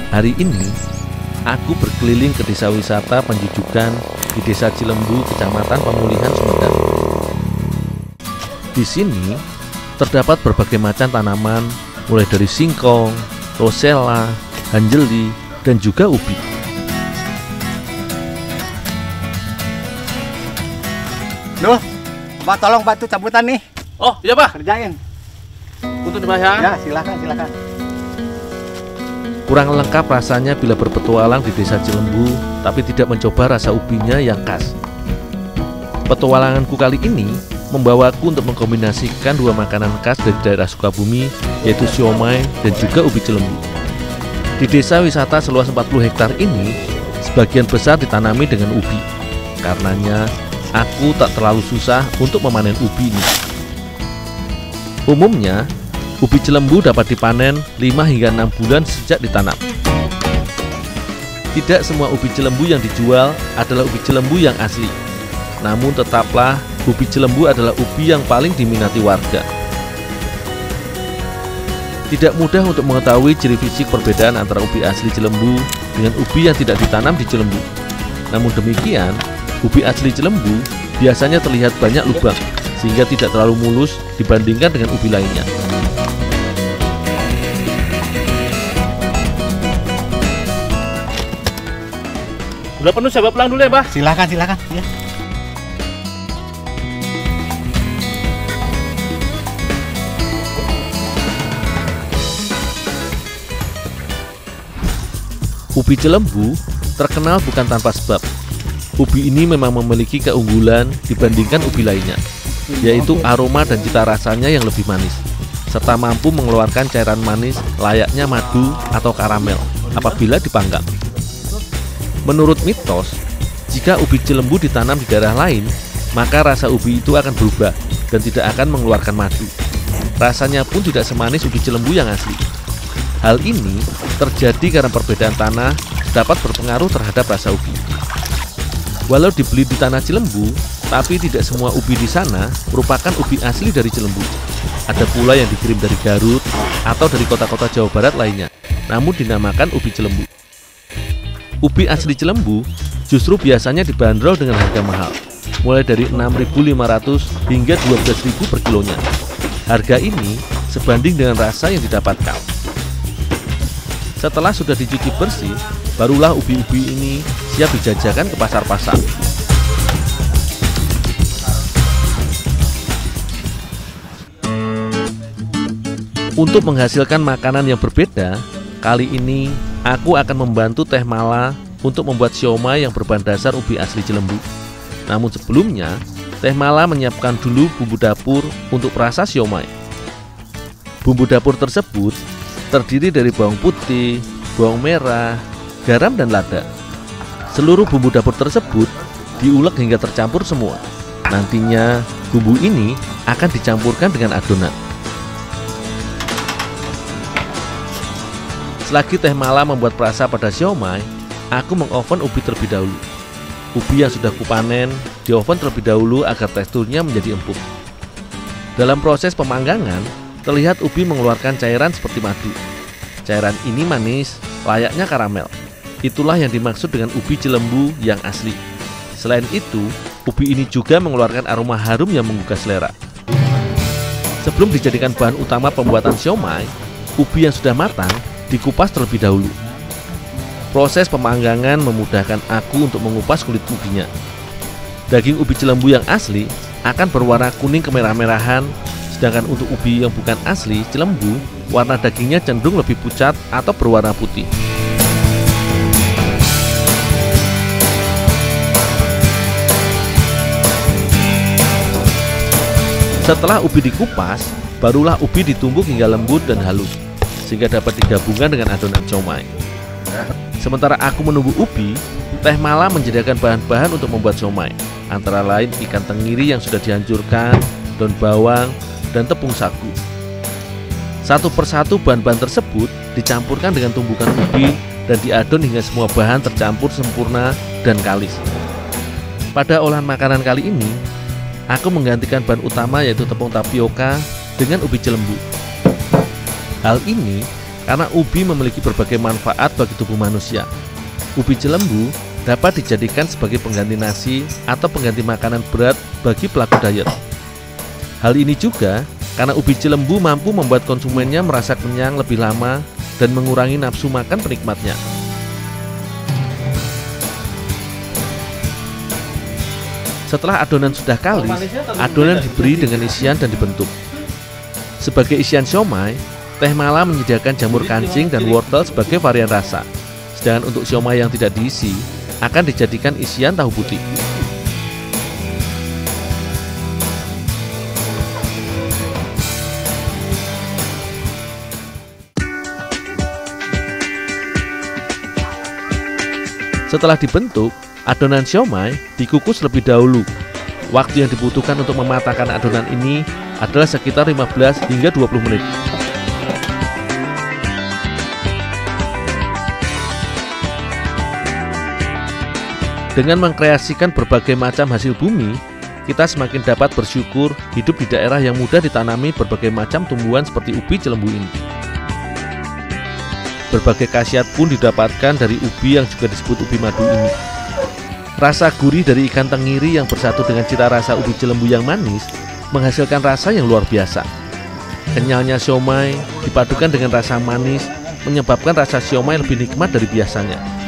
Hari ini, aku berkeliling ke desa wisata penjujukan di Desa Cilembu, Kecamatan Pemulihan, Sumedang. Di sini terdapat berbagai macam tanaman, mulai dari singkong, rosella, hanjeli, dan juga ubi. Duh, Pak tolong bantu cabutan nih. Oh iya Pak, Kerjain. untuk dibayar. Ya silakan. Kurang lengkap rasanya bila berpetualang di Desa Cilembu, tapi tidak mencoba rasa ubinya yang khas. Petualanganku kali ini membawaku untuk mengkombinasikan dua makanan khas dari daerah Sukabumi, yaitu siomay dan juga ubi Cilembu. Di desa wisata seluas 40 hektar ini, sebagian besar ditanami dengan ubi. Karenanya, aku tak terlalu susah untuk memanen ubi ini. Umumnya, ubi Cilembu dapat dipanen 5 hingga 6 bulan sejak ditanam. Tidak semua ubi Cilembu yang dijual adalah ubi Cilembu yang asli. Namun tetaplah ubi Cilembu adalah ubi yang paling diminati warga. Tidak mudah untuk mengetahui ciri fisik perbedaan antara ubi asli Cilembu dengan ubi yang tidak ditanam di Cilembu. Namun demikian, ubi asli Cilembu biasanya terlihat banyak lubang, sehingga tidak terlalu mulus dibandingkan dengan ubi lainnya. Udah penuh, saya bawa pulang dulu ya, Mbah. Silakan ya. Ubi Cilembu terkenal bukan tanpa sebab. Ubi ini memang memiliki keunggulan dibandingkan ubi lainnya, yaitu aroma dan cita rasanya yang lebih manis, serta mampu mengeluarkan cairan manis layaknya madu atau karamel apabila dipanggang. Menurut mitos, jika ubi Cilembu ditanam di daerah lain, maka rasa ubi itu akan berubah dan tidak akan mengeluarkan madu. Rasanya pun tidak semanis ubi Cilembu yang asli. Hal ini terjadi karena perbedaan tanah dapat berpengaruh terhadap rasa ubi. Walau dibeli di tanah Cilembu, tapi tidak semua ubi di sana merupakan ubi asli dari Cilembu. Ada pula yang dikirim dari Garut atau dari kota-kota Jawa Barat lainnya, namun dinamakan ubi Cilembu. Ubi asli Cilembu justru biasanya dibanderol dengan harga mahal, mulai dari 6.500 hingga 12.000 per kilonya. Harga ini sebanding dengan rasa yang didapatkan. Setelah sudah dicuci bersih, barulah ubi-ubi ini siap dijajakan ke pasar-pasar. Untuk menghasilkan makanan yang berbeda, kali ini aku akan membantu Teh Mala untuk membuat siomay yang berbahan dasar ubi asli Cilembu. Namun sebelumnya, Teh Mala menyiapkan dulu bumbu dapur untuk perasa siomay. Bumbu dapur tersebut terdiri dari bawang putih, bawang merah, garam, dan lada. Seluruh bumbu dapur tersebut diulek hingga tercampur semua. Nantinya bumbu ini akan dicampurkan dengan adonan. Selagi Teh Mala membuat perasa pada siomay, aku mengoven ubi terlebih dahulu. Ubi yang sudah kupanen dioven terlebih dahulu agar teksturnya menjadi empuk. Dalam proses pemanggangan, terlihat ubi mengeluarkan cairan seperti madu. Cairan ini manis, layaknya karamel. Itulah yang dimaksud dengan ubi Cilembu yang asli. Selain itu, ubi ini juga mengeluarkan aroma harum yang menggugah selera. Sebelum dijadikan bahan utama pembuatan siomay, ubi yang sudah matang dikupas terlebih dahulu. Proses pemanggangan memudahkan aku untuk mengupas kulit ubinya. Daging ubi Cilembu yang asli akan berwarna kuning kemerah-merahan, sedangkan untuk ubi yang bukan asli Cilembu, warna dagingnya cenderung lebih pucat atau berwarna putih. Setelah ubi dikupas, barulah ubi ditumbuk hingga lembut dan halus, sehingga dapat digabungkan dengan adonan siomay. Sementara aku menunggu ubi, Teh Mala menyediakan bahan-bahan untuk membuat siomay, antara lain ikan tenggiri yang sudah dihancurkan, daun bawang, dan tepung sagu. Satu persatu bahan-bahan tersebut dicampurkan dengan tumbukan ubi dan diadon hingga semua bahan tercampur sempurna dan kalis. Pada olahan makanan kali ini, aku menggantikan bahan utama yaitu tepung tapioka dengan ubi Cilembu. Hal ini karena ubi memiliki berbagai manfaat bagi tubuh manusia. Ubi Cilembu dapat dijadikan sebagai pengganti nasi atau pengganti makanan berat bagi pelaku diet. Hal ini juga karena ubi Cilembu mampu membuat konsumennya merasa kenyang lebih lama dan mengurangi nafsu makan penikmatnya. Setelah adonan sudah kalis, adonan diberi dengan isian dan dibentuk. Sebagai isian siomay, Teh Mala menyediakan jamur kancing dan wortel sebagai varian rasa. Sedangkan untuk siomay yang tidak diisi, akan dijadikan isian tahu putih. Setelah dibentuk, adonan siomay dikukus lebih dahulu. Waktu yang dibutuhkan untuk mematahkan adonan ini adalah sekitar 15 hingga 20 menit. Dengan mengkreasikan berbagai macam hasil bumi, kita semakin dapat bersyukur hidup di daerah yang mudah ditanami berbagai macam tumbuhan seperti ubi Cilembu ini. Berbagai khasiat pun didapatkan dari ubi yang juga disebut ubi madu ini. Rasa gurih dari ikan tenggiri yang bersatu dengan cita rasa ubi Cilembu yang manis menghasilkan rasa yang luar biasa. Kenyalnya siomay dipadukan dengan rasa manis menyebabkan rasa siomay lebih nikmat dari biasanya.